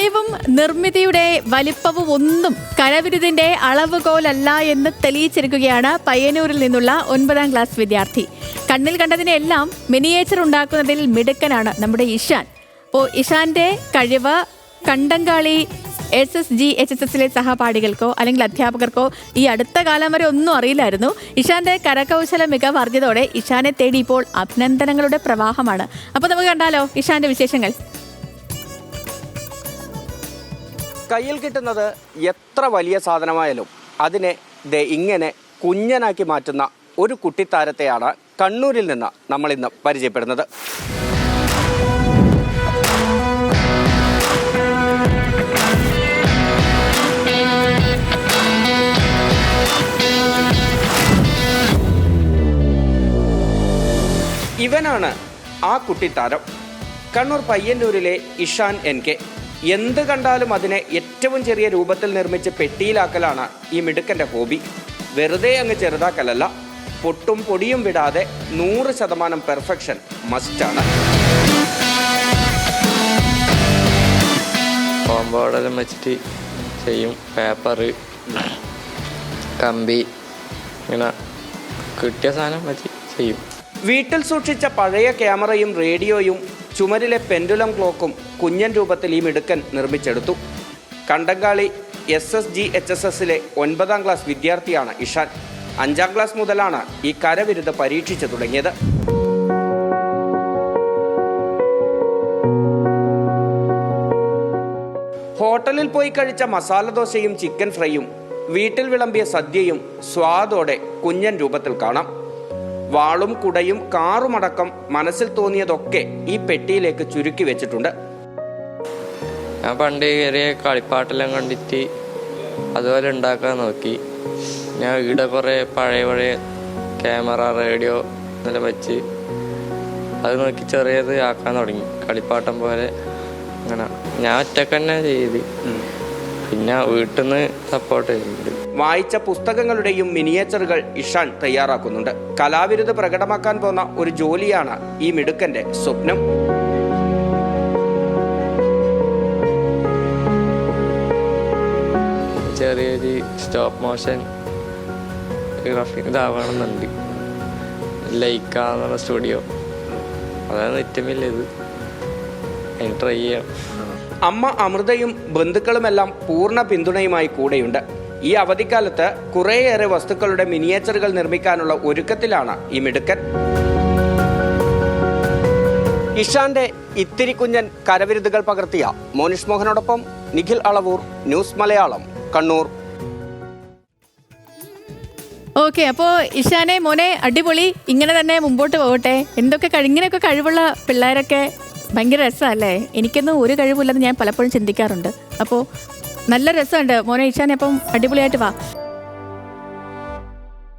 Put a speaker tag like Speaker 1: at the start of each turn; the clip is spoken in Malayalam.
Speaker 1: കഴിവും നിർമ്മിതിയുടെ വലിപ്പവും ഒന്നും കരവിരുതിന്റെ അളവുകോലല്ല എന്ന് തെളിയിച്ചിരിക്കുകയാണ് പയ്യന്നൂരിൽ നിന്നുള്ള 9ാം ക്ലാസ് വിദ്യാർത്ഥി. കണ്ണിൽ കണ്ടതിനെല്ലാം മിനിയേച്ചർ ഉണ്ടാക്കുന്നതിൽ മിടുക്കനാണ് നമ്മുടെ ഇഷാൻ. അപ്പോൾ ഇഷാന്റെ കഴിവ് കണ്ടങ്കാളി SSGHSSലെ സഹപാഠികൾക്കോ അല്ലെങ്കിൽ അധ്യാപകർക്കോ ഈ അടുത്ത കാലം വരെ ഒന്നും അറിയില്ലായിരുന്നു. ഇഷാന്റെ കരകൗശല മികവ് അറിഞ്ഞതോടെ ഇഷാനെ തേടി ഇപ്പോൾ അഭിനന്ദനങ്ങളുടെ പ്രവാഹമാണ്. അപ്പോൾ നമുക്ക് കണ്ടാലോ ഇഷാന്റെ വിശേഷങ്ങൾ.
Speaker 2: കയ്യിൽ കിട്ടുന്നത് എത്ര വലിയ സാധനമായാലും അതിനെ ഇങ്ങനെ കുഞ്ഞനാക്കി മാറ്റുന്ന ഒരു കുട്ടിത്താരത്തെയാണ് കണ്ണൂരിൽ നിന്ന് നമ്മളിന്ന് പരിചയപ്പെടുന്നത്. ഇവനാണ് ആ കുട്ടിത്താരം. കണ്ണൂർ പയ്യന്നൂരിലെ ഇഷാൻ NK. എന്ത് കണ്ടാലും അതിനെ ഏറ്റവും ചെറിയ രൂപത്തിൽ നിർമ്മിച്ച് പെട്ടിയിലാക്കലാണ് ഈ മിടുക്കൻ്റെ ഹോബി. വെറുതെ അങ്ങ് ചെറുതാക്കലല്ല, പൊട്ടും പൊടിയും വിടാതെ 100% പെർഫെക്ഷൻ മസ്റ്റാണ്.
Speaker 3: കോമ്പോടെല്ലാം വെച്ചിട്ട് ചെയ്യും. പേപ്പർ, കമ്പി, ഇങ്ങനെ കിട്ടിയ സാധനം വെച്ച് ചെയ്യും.
Speaker 2: വീട്ടിൽ സൂക്ഷിച്ച പഴയ ക്യാമറയും റേഡിയോയും ചുമരിലെ പെൻഡുലം ക്ലോക്കും കുഞ്ഞൻ രൂപത്തിൽ ഈ മിടുക്കൻ നിർമ്മിച്ചെടുത്തു. കണ്ടങ്കാളി SSGHSSലെ 9ാം ക്ലാസ് വിദ്യാർത്ഥിയാണ് ഇഷാൻ. 5ാം ക്ലാസ് മുതലാണ് ഈ കരവിരുത് പരീക്ഷിച്ചു തുടങ്ങിയത്. ഹോട്ടലിൽ പോയി കഴിച്ച മസാല ദോശയും ചിക്കൻ ഫ്രൈയും വീട്ടിൽ വിളമ്പിയ സദ്യയും സ്വാദോടെ കുഞ്ഞൻ രൂപത്തിൽ കാണാം. വാളും കുടയും കാറുമടക്കം മനസ്സിൽ തോന്നിയതൊക്കെ ഈ പെട്ടിയിലേക്ക് ചുരുക്കി വെച്ചിട്ടുണ്ട്.
Speaker 3: ഞാൻ പണ്ട് കയറിയ കളിപ്പാട്ടെല്ലാം കണ്ടിട്ട് അതുപോലെ ഉണ്ടാക്കാൻ നോക്കി. ഞാൻ ഇവിടെ കുറേ പഴയ ക്യാമറ, റേഡിയോ എന്നെല്ലാം വെച്ച് അത് നോക്കി ചെറിയത് ആക്കാൻ തുടങ്ങി. കളിപ്പാട്ടം പോലെ അങ്ങനെ ഞാൻ ഒറ്റക്ക് തന്നെ ചെയ്ത്, പിന്നെ വീട്ടിൽ നിന്ന് സപ്പോർട്ട് ചെയ്യുന്നുണ്ട്.
Speaker 2: വായിച്ച പുസ്തകങ്ങളുടെയും മിനിയേച്ചറുകൾ ഇഷാൻ തയ്യാറാക്കുന്നുണ്ട്. കലാവിരുത് പ്രകടമാക്കാൻ പോന്ന ഒരു ജോലിയാണ് ഈ മിടുക്കന്റെ സ്വപ്നം.
Speaker 3: ചെറിയൊരു സ്റ്റോപ്പ് മോഷൻ ഗ്രാഫിക് ഇതാവണമെന്നുണ്ട്. ലൈക്ക എന്നുള്ള സ്റ്റുഡിയോ, അതാണ് ഏറ്റവും വലിയത്. അതിന് ട്രൈ ചെയ്യാം.
Speaker 2: അമ്മ അമൃതയും ബന്ധുക്കളുമെല്ലാം പൂർണ്ണ പിന്തുണയുമായി കൂടെയുണ്ട്. ഈ അവധിക്കാലത്ത് കുറേയേറെ വസ്തുക്കളുടെ മിനിയേച്ചറുകൾ നിർമ്മിക്കാനുള്ള ഒരുക്കത്തിലാണ് ഈ മിടുക്കൻ. ഇഷാന്റെ ഇത്തിരി കുഞ്ഞൻ കരവിരുതുകൾ പകർത്തിയ മോനിഷ് മോഹനോടൊപ്പം നിഖിൽ അളവൂർ, ന്യൂസ് മലയാളം, കണ്ണൂർ.
Speaker 1: ഓക്കെ, അപ്പോൾ ഇഷാനെ മോനെ അടിപൊളി, ഇങ്ങനെ തന്നെ മുമ്പോട്ട് പോകട്ടെ. ഇങ്ങനെയൊക്കെ കഴിവുള്ള പിള്ളേരൊക്കെ ഭയങ്കര രസമല്ലേ? എനിക്കൊന്നും ഒരു കഴിവില്ലെന്ന് ഞാൻ പലപ്പോഴും ചിന്തിക്കാറുണ്ട്. അപ്പോൾ നല്ല രസമുണ്ട് മോനെ ഇഷാനെ. അപ്പം അടിപൊളിയായിട്ട് വാ.